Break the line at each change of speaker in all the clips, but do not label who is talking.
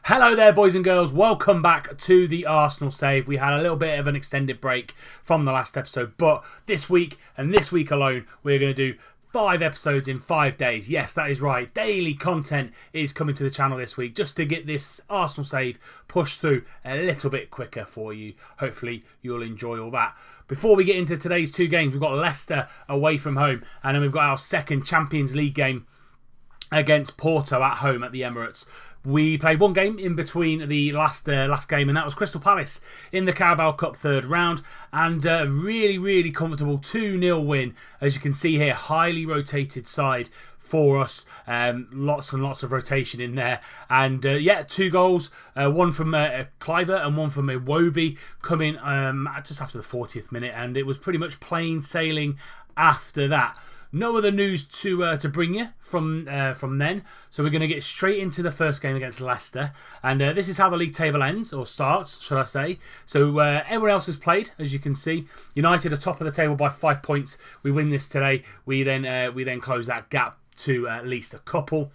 Hello there, boys and girls. Welcome back to the Arsenal Save. We had a little bit of an extended break from the last episode, but this week and this week alone, we're going to do 5 episodes in 5 days. Yes, that is right. Daily content is coming to the channel this week just to get this Arsenal Save pushed through a little bit quicker for you. Hopefully, you'll enjoy all that. Before we get into today's 2 games, we've got Leicester away from home, and then we've got our second Champions League game against Porto at home at the Emirates. We played one game in between the last game, and that was Crystal Palace in the Carabao Cup third round, and a really comfortable 2-0 win. As you can see here, highly rotated side for us. Lots and lots of rotation in there, and 2 goals, one from Cliver and one from Iwobi coming just after the 40th minute, and it was pretty much plain sailing after that. No other news to bring you from then, so we're going to get straight into the first game against Leicester, and this is how the league table ends, or starts, should I say. So everyone else has played, as you can see. United are top of the table by 5 points. We win this today. We then close that gap to at least a couple.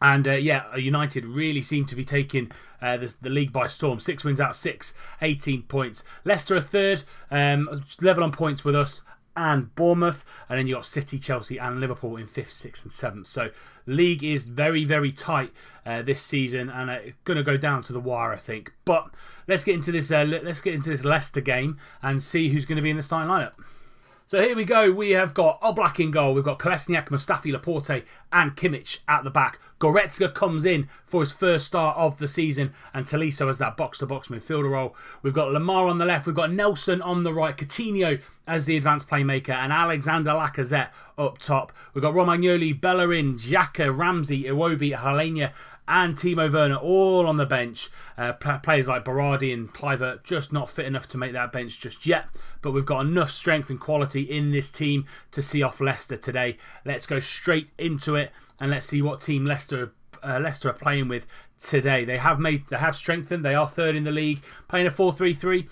And United really seem to be taking the league by storm. 6 wins out of 6, 18 points. Leicester are third, level on points with us and Bournemouth, and then you got City, Chelsea and Liverpool in 5th, 6th and 7th. So league is very tight this season, and it's going to go down to the wire, I think. But let's get into this Leicester game and see who's going to be in the starting lineup. So here we go. We have got Oblak in goal. We've got Kolasinac, Mustafi, Laporte and Kimmich at the back. Goretzka comes in for his first start of the season, and Tolisso as that box-to-box midfielder role. We've got Lamar on the left. We've got Nelson on the right. Coutinho as the advanced playmaker, and Alexander Lacazette up top. We've got Romagnoli, Bellerin, Xhaka, Ramsey, Iwobi, Halenia and Timo Werner all on the bench. Players like Berardi and Kluivert just not fit enough to make that bench just yet, but we've got enough strength and quality in this team to see off Leicester today. Let's go straight into it, and let's see what team Leicester are playing with today. They have strengthened. They are third in the league, playing a 4-3-3.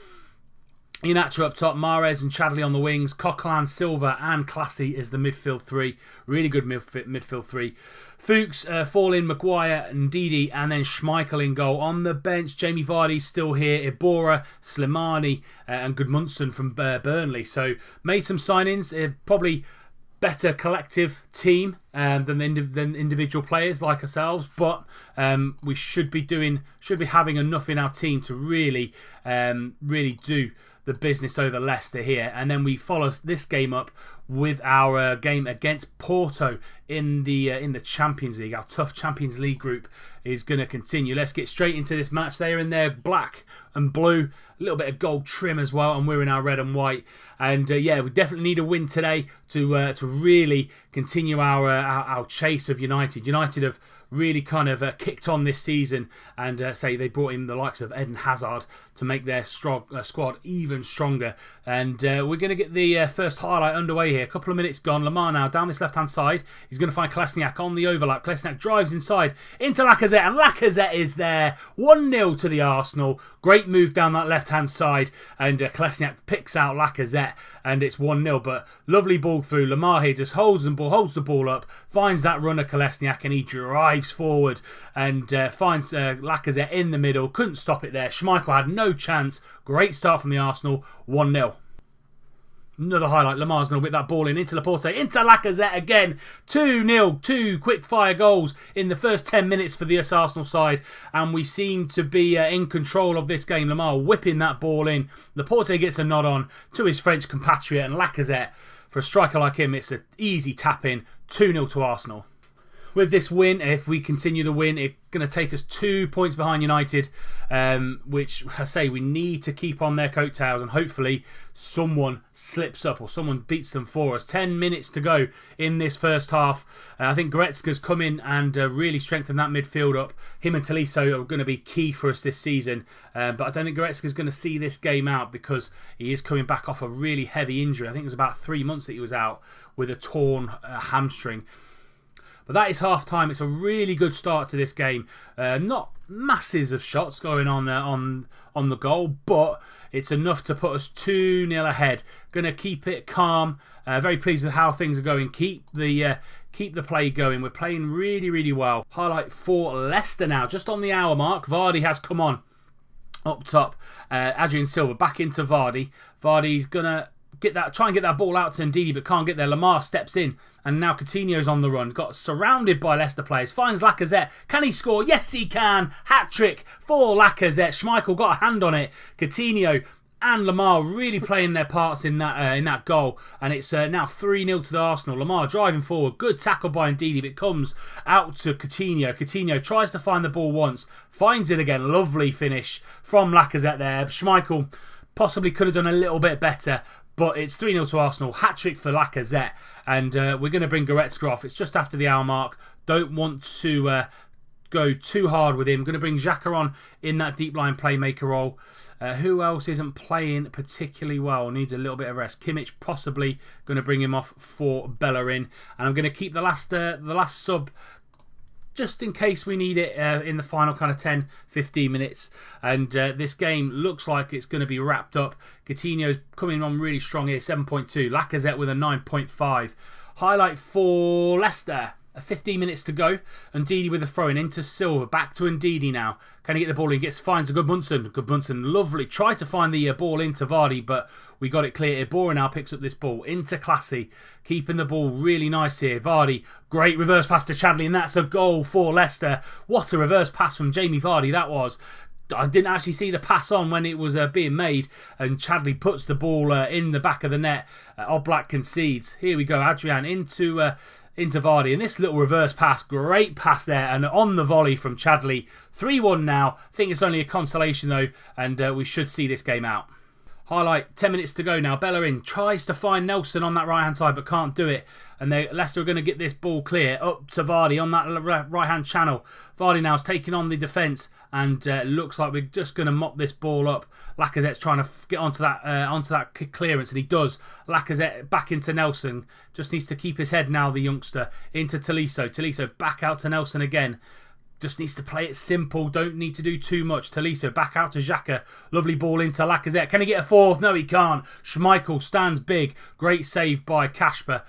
Iheanacho up top, Mahrez and Chadli on the wings, Coquelin, Silva and Classy is the midfield 3. Really good midfield 3. Fuchs, fall in, Maguire and Ndidi, and then Schmeichel in goal. On the bench, Jamie Vardy's still here, Ibora, Slimani and Gudmundsson from Burnley. So made some signings, probably better collective team than individual players like ourselves, but we should be having enough in our team to really do the business over Leicester here. And then we follow this game up with our game against Porto in the Champions League. Our tough Champions League group is going to continue. Let's get straight into this match. They are in their black and blue, a little bit of gold trim as well, and we're in our red and white. And we definitely need a win today to really continue our chase of United. United have really kind of kicked on this season, and say they brought in the likes of Eden Hazard to make their squad even stronger. And we're going to get the first highlight underway here. A couple of minutes gone. Lamar now down this left hand side. He's going to find Kolasinac on the overlap. Kolasinac drives inside into Lacazette, and Lacazette is there. 1-0 to the Arsenal. Great move down that left hand side, and Kolasinac picks out Lacazette, and it's 1-0. But lovely ball through. Lamar here just holds the ball up, finds that runner Kolasinac, and he drives forward and finds Lacazette in the middle. Couldn't stop it there. Schmeichel had no chance. Great start from the Arsenal. 1-0. Another highlight. Lamar's going to whip that ball into Laporte, into Lacazette again. 2-0. 2 quick fire goals in the first 10 minutes for the Arsenal side, and we seem to be in control of this game. Lamar whipping that ball in. Laporte gets a nod on to his French compatriot, and Lacazette, for a striker like him, it's an easy tap in. 2-0 to Arsenal. With this win, if we continue the win, it's going to take us 2 points behind United, which I say we need to keep on their coattails, and hopefully someone slips up or someone beats them for us. 10 minutes to go in this first half. I think Goretzka's come in and really strengthened that midfield up. Him and Tolisso are going to be key for us this season, but I don't think Goretzka's going to see this game out because he is coming back off a really heavy injury. I think it was about 3 months that he was out with a torn hamstring. But that is half time. It's a really good start to this game. Not masses of shots going on the goal, but It's enough to put us 2-0 ahead. Going to keep it calm. Very pleased with how things are going. Keep the play going. We're playing really, really well. Highlight for Leicester now. Just on the hour mark. Vardy has come on up top. Adrian Silva back into Vardy. Vardy's going to try and get that ball out to Ndidi, but can't get there. Lamar steps in, and now Coutinho's on the run. Got surrounded by Leicester players. Finds Lacazette. Can he score? Yes, he can. Hat-trick for Lacazette. Schmeichel got a hand on it. Coutinho and Lamar really playing their parts in that goal. And it's now 3-0 to the Arsenal. Lamar driving forward. Good tackle by Ndidi, but it comes out to Coutinho. Coutinho tries to find the ball once. Finds it again. Lovely finish from Lacazette there. Schmeichel possibly could have done a little bit better. But it's 3-0 to Arsenal. Hat-trick for Lacazette. And we're going to bring Goretzka off. It's just after the hour mark. Don't want to go too hard with him. Going to bring Xhaka on in that deep line playmaker role. Who else isn't playing particularly well? Needs a little bit of rest. Kimmich possibly going to bring him off for Bellerin. And I'm going to keep the last sub just in case we need it in the final kind of 10-15 minutes. And this game looks like it's going to be wrapped up. Coutinho's coming on really strong here, 7.2. Lacazette with a 9.5. Highlight for Leicester. 15 minutes to go. Ndidi with a throw-in into Silva. Back to Ndidi now. Can he get the ball in? Finds a Gudmundsson. Gudmundsson, lovely. Tried to find the ball into Vardy, but we got it clear. Ibora now picks up this ball into Classy. Keeping the ball really nice here. Vardy, great reverse pass to Chadli, and that's a goal for Leicester. What a reverse pass from Jamie Vardy that was. I didn't actually see the pass on when it was being made, and Chadli puts the ball in the back of the net. Oblak concedes. Here we go. Adrian into Vardy, and this little reverse pass, great pass there, and on the volley from Chadli. 3-1 now. I think it's only a consolation though, and we should see this game out. Highlight, 10 minutes to go now. Bellerin tries to find Nelson on that right hand side but can't do it, and Leicester are going to get this ball clear up to Vardy on that right hand channel. Vardy now is taking on the defence, and looks like we're just going to mop this ball up. Lacazette's trying to get onto that clearance, and he does. Lacazette back into Nelson. Just needs to keep his head now, the youngster. Into Tolisso. Tolisso back out to Nelson again. Just needs to play it simple. Don't need to do too much. Tolisso back out to Xhaka. Lovely ball into Lacazette. Can he get a fourth? No, he can't. Schmeichel stands big. Great save by Kasper.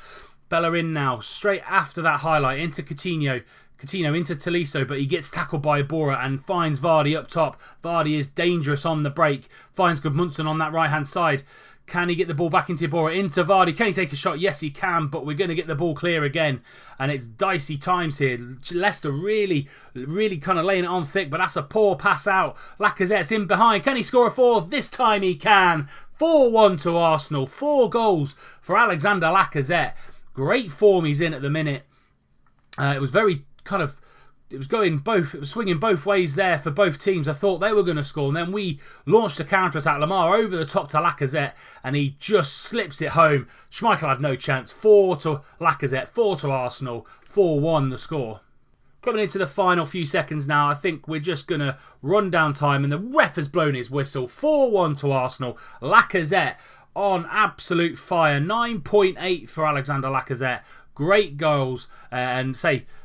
Bellerin now. Straight after that highlight into Coutinho. Coutinho into Tolisso, but he gets tackled by Ibora and finds Vardy up top. Vardy is dangerous on the break. Finds Gudmundsson on that right-hand side. Can he get the ball back into Ibora? Into Vardy. Can he take a shot? Yes, he can, but we're going to get the ball clear again. And it's dicey times here. Leicester really kind of laying it on thick, but that's a poor pass out. Lacazette's in behind. Can he score a fourth? This time he can. 4-1 to Arsenal. 4 goals for Alexander Lacazette. Great form he's in at the minute. It was very it was swinging both ways there for both teams. I thought they were going to score, and then we launched a counter-attack. Lamar over the top to Lacazette, and he just slips it home. Schmeichel had no chance. 4 to Lacazette, 4 to Arsenal, 4-1 the score. Coming into the final few seconds now, I think we're just going to run down time, and the ref has blown his whistle. 4-1 to Arsenal. Lacazette on absolute fire. 9.8 for Alexander Lacazette. Great goals, and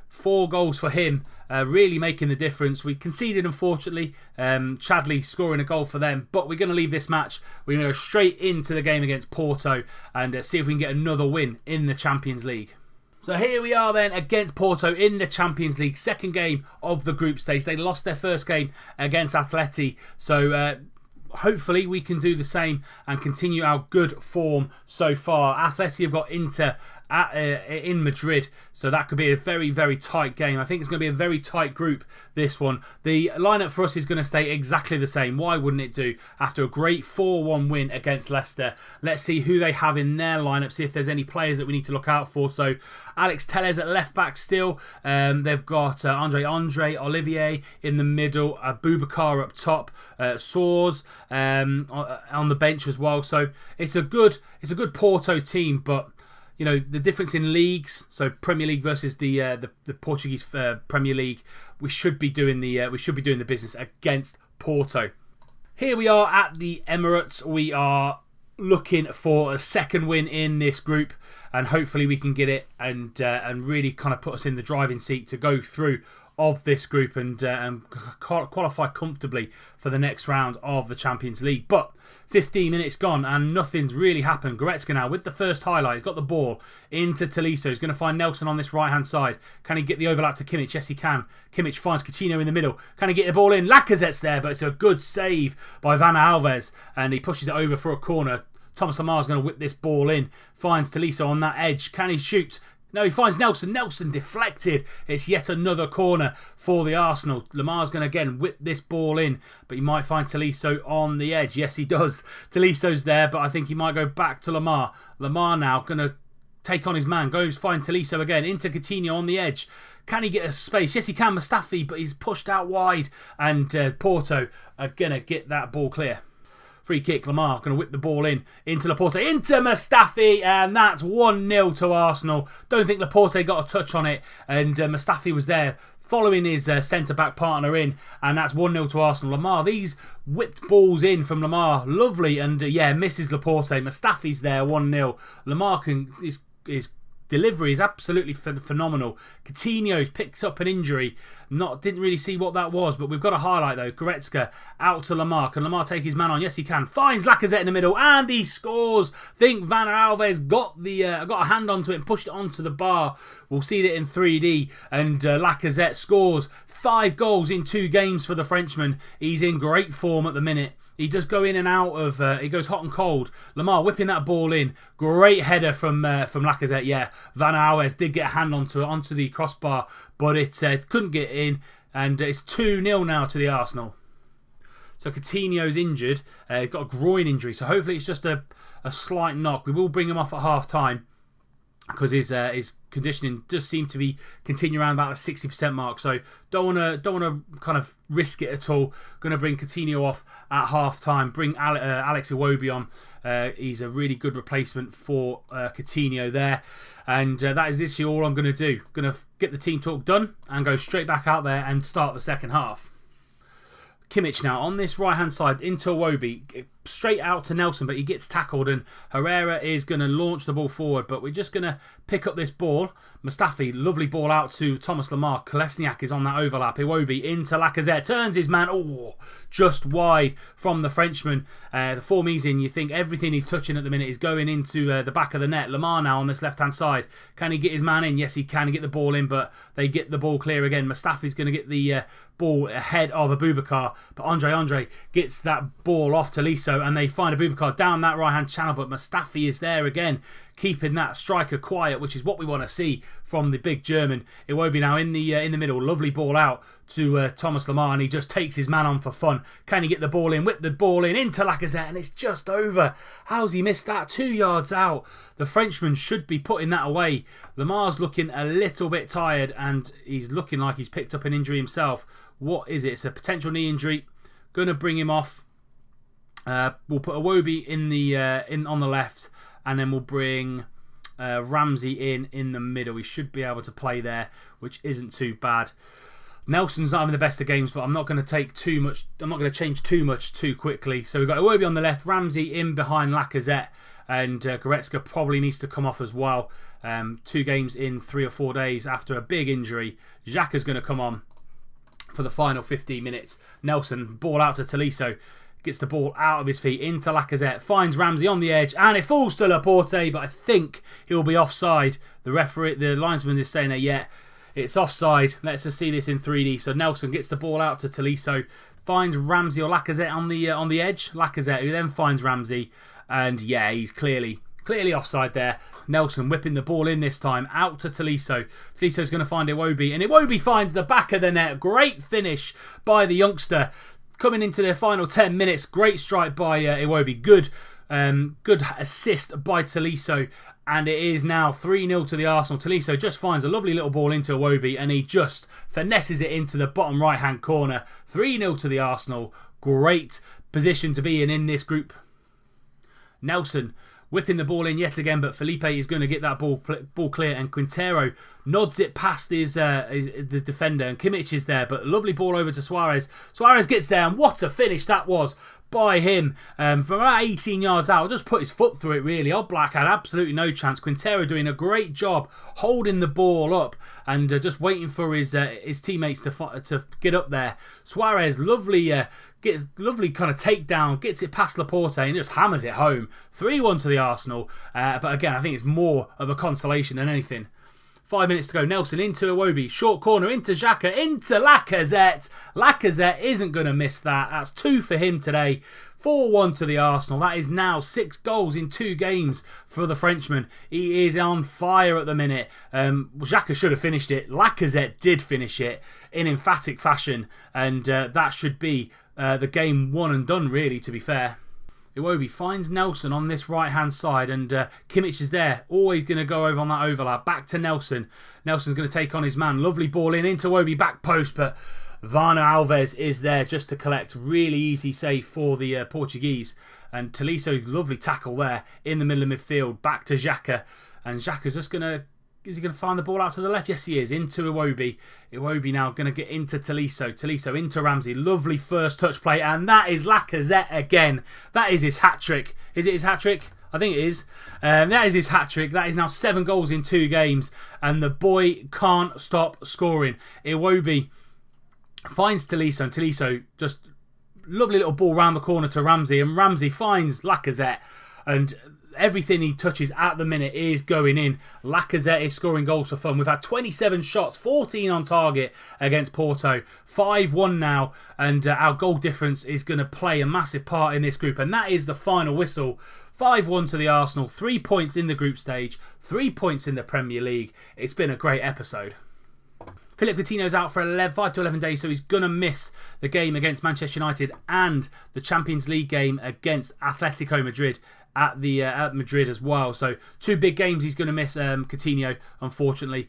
4 goals for him, really making the difference. We conceded, unfortunately. Chadli scoring a goal for them, but we're going to leave this match. We're going to go straight into the game against Porto and see if we can get another win in the Champions League. So here we are then against Porto in the Champions League, second game of the group stage. They lost their first game against Atleti, so hopefully we can do the same and continue our good form so far. Atleti have got Inter in Madrid, so that could be a very, very tight game. I think it's going to be a very tight group, this one. The lineup for us is going to stay exactly the same. Why wouldn't it do? After a great 4-1 win against Leicester, let's see who they have in their lineup, see if there's any players that we need to look out for. So Alex Telles at left back still. They've got Andre, Olivier in the middle, Boubacar up top, Soares on the bench as well. So it's a good Porto team, but you know, the difference in leagues, so Premier League versus the Portuguese Premier League, we should be doing the business against Porto. Here we are at the Emirates. We are looking for a second win in this group, and hopefully we can get it and really kind of put us in the driving seat to go through of this group and qualify comfortably for the next round of the Champions League. But 15 minutes gone and nothing's really happened. Goretzka now with the first highlight. He's got the ball into Tolisso. He's going to find Nelson on this right-hand side. Can he get the overlap to Kimmich? Yes, he can. Kimmich finds Coutinho in the middle. Can he get the ball in? Lacazette's there, but it's a good save by Van Alves, and he pushes it over for a corner. Thomas Lamar's going to whip this ball in. Finds Tolisso on that edge. Can he shoot? No, he finds Nelson. Nelson deflected. It's yet another corner for the Arsenal. Lamar's going to again whip this ball in, but he might find Tolisso on the edge. Yes, he does. Tolisso's there, but I think he might go back to Lamar. Lamar now going to take on his man. Goes find Tolisso again. Into Coutinho on the edge. Can he get a space? Yes, he can. Mustafi, but he's pushed out wide. And Porto are going to get that ball clear. Free kick, Lamar going to whip the ball into Laporte, into Mustafi, and that's 1-0 to Arsenal. Don't think Laporte got a touch on it, and Mustafi was there following his centre-back partner in, and that's 1-0 to Arsenal. Lamar, these whipped balls in from Lamar, lovely, and misses Laporte. Mustafi's there, 1-0. Lamar his delivery is absolutely phenomenal. Coutinho picks up an injury. Didn't really see what that was, but we've got a highlight though. Goretzka out to Lamar. Can Lamar take his man on? Yes, he can. Finds Lacazette in the middle, and he scores. Think Van Alves got a hand onto it and pushed it onto the bar. We'll see it in 3D, and Lacazette scores 5 goals in 2 games for the Frenchman. He's in great form at the minute. He does go in and out of. He goes hot and cold. Lamar whipping that ball in. Great header from Lacazette. Yeah, Van Alves did get a hand onto the crossbar, but it couldn't get in, and it's 2-0 now to the Arsenal. So Coutinho's injured. He's got a groin injury, so hopefully it's just a slight knock. We will bring him off at half time, because his conditioning does seem to be continuing around about the 60% mark. So don't want to kind of risk it at all. Going to bring Coutinho off at half time. Bring Alex Iwobi on. He's a really good replacement for Coutinho there. And that is literally all I'm going to do. Going to get the team talk done and go straight back out there and start the second half. Kimmich now on this right hand side into Iwobi, straight out to Nelson, but he gets tackled, and Herrera is going to launch the ball forward, but we're just going to pick up this ball. Mustafi, lovely ball out to Thomas Lamar. Kolesniak is on that overlap. Iwobi into Lacazette, turns his man, just wide from the Frenchman. The form he's in, you think everything he's touching at the minute is going into the back of the net. Lamar now on this left hand side. Can he get his man in? Yes, he can get the ball in, but they get the ball clear again. Mustafi's going to get the ball ahead of Abubakar, but Andre gets that ball off to Tolisso, and they find Abubakar down that right hand channel, but Mustafi is there again, keeping that striker quiet, which is what we want to see from the big German. Iwobi now in the middle, lovely ball out to Thomas Lamar, and he just takes his man on for fun. Can he get the ball in? Whip the ball into Lacazette, and it's just over. How's he missed that? 2 yards out. The Frenchman should be putting that away. Lamar's looking a little bit tired, and he's looking like he's picked up an injury himself. What is it? It's a potential knee injury. Going to bring him off. We'll put Iwobi in on the left, and then we'll bring Ramsey in the middle. He should be able to play there, which isn't too bad. Nelson's not having the best of games, but I'm not going to take too much. I'm not going to change too much too quickly. So we've got Iwobi on the left, Ramsey in behind Lacazette, and Goretzka probably needs to come off as well. 2 games in 3 or 4 days after a big injury. Xhaka's going to come on for the final 15 minutes. Nelson, ball out to Tolisso. Gets the ball out of his feet into Lacazette. Finds Ramsey on the edge, and it falls to Laporte, but I think he'll be offside. The linesman is saying that, it's offside. Let's just see this in 3D. So Nelson gets the ball out to Tolisso. Finds Ramsey or Lacazette on the edge. Lacazette, who then finds Ramsey. And he's clearly offside there. Nelson whipping the ball in this time out to Tolisso. Tolisso's going to find Iwobi, and Iwobi finds the back of the net. Great finish by the youngster. Coming into their final 10 minutes, great strike by Iwobi. Good assist by Tolisso, and it is now 3-0 to the Arsenal. Tolisso just finds a lovely little ball into Iwobi, and he just finesses it into the bottom right hand corner. 3-0 to the Arsenal. Great position to be in this group. Nelson whipping the ball in yet again, but Felipe is going to get that ball clear, and Quintero nods it past the defender, and Kimmich is there, but lovely ball over to Suarez. Suarez gets there, and what a finish that was by him from about 18 yards out. Just put his foot through it, really. Oblak had absolutely no chance. Quintero doing a great job holding the ball up and just waiting for his teammates to get up there. Suarez, lovely kind of takedown, gets it past Laporte and just hammers it home. 3-1 to the Arsenal. But again, I think it's more of a consolation than anything. 5 minutes to go. Nelson into Iwobi. Short corner into Xhaka. Into Lacazette. Lacazette isn't going to miss that. That's 2 for him today. 4-1 to the Arsenal. That is now 6 goals in 2 games for the Frenchman. He is on fire at the minute. Xhaka should have finished it. Lacazette did finish it in emphatic fashion. And that should be the game won and done, really, to be fair. Iwobi finds Nelson on this right-hand side, and Kimmich is there. Always going to go over on that overlap. Back to Nelson. Nelson's going to take on his man. Lovely ball into Iwobi, back post, but Varner Alves is there just to collect. Really easy save for the Portuguese. And Tolisso, lovely tackle there in the middle of midfield. Back to Xhaka. And Xhaka's just going to... Is he going to find the ball out to the left? Yes, he is. Into Iwobi. Iwobi now going to get into Tolisso. Tolisso into Ramsey. Lovely first touch play. And that is Lacazette again. That is his hat-trick. Is it his hat-trick? I think it is. That is his hat-trick. That is now 7 goals in 2 games. And the boy can't stop scoring. Iwobi finds Tolisso. And Tolisso just... Lovely little ball round the corner to Ramsey. And Ramsey finds Lacazette. And... everything he touches at the minute is going in. Lacazette is scoring goals for fun. We've had 27 shots, 14 on target against Porto. 5-1 now, and our goal difference is going to play a massive part in this group. And that is the final whistle. 5-1 to the Arsenal. 3 points in the group stage. 3 points in the Premier League. It's been a great episode. Philippe Coutinho's out for 5 to 11 days, so he's going to miss the game against Manchester United and the Champions League game against Atletico Madrid at Madrid as well. So 2 big games he's going to miss, Coutinho, unfortunately.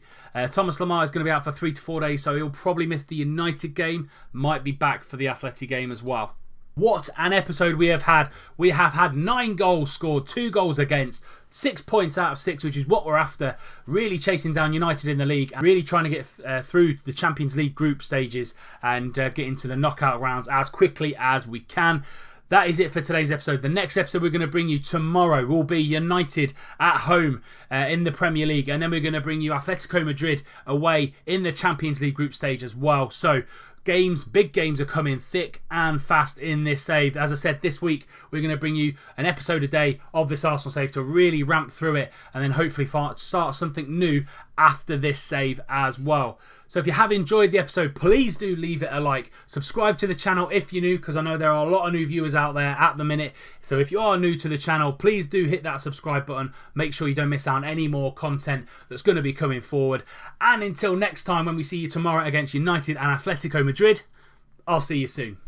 Thomas Lemar is going to be out for 3 to 4 days, so he'll probably miss the United game. Might be back for the Atleti game as well. What an episode we have had. We have had 9 goals scored, 2 goals against, 6 points out of 6, which is what we're after. Really chasing down United in the league and really trying to get through the Champions League group stages and get into the knockout rounds as quickly as we can. That is it for today's episode. The next episode we're going to bring you tomorrow will be United at home in the Premier League. And then we're going to bring you Atletico Madrid away in the Champions League group stage as well. So big games are coming thick and fast in this save. As I said, this week we're going to bring you an episode a day of this Arsenal save to really ramp through it and then hopefully start something new after this save as well. So if you have enjoyed the episode, please do leave it a like. Subscribe to the channel if you're new, because I know there are a lot of new viewers out there at the minute. So if you are new to the channel, please do hit that subscribe button. Make sure you don't miss out on any more content that's going to be coming forward. And until next time, when we see you tomorrow against United and Atletico Madrid, I'll see you soon.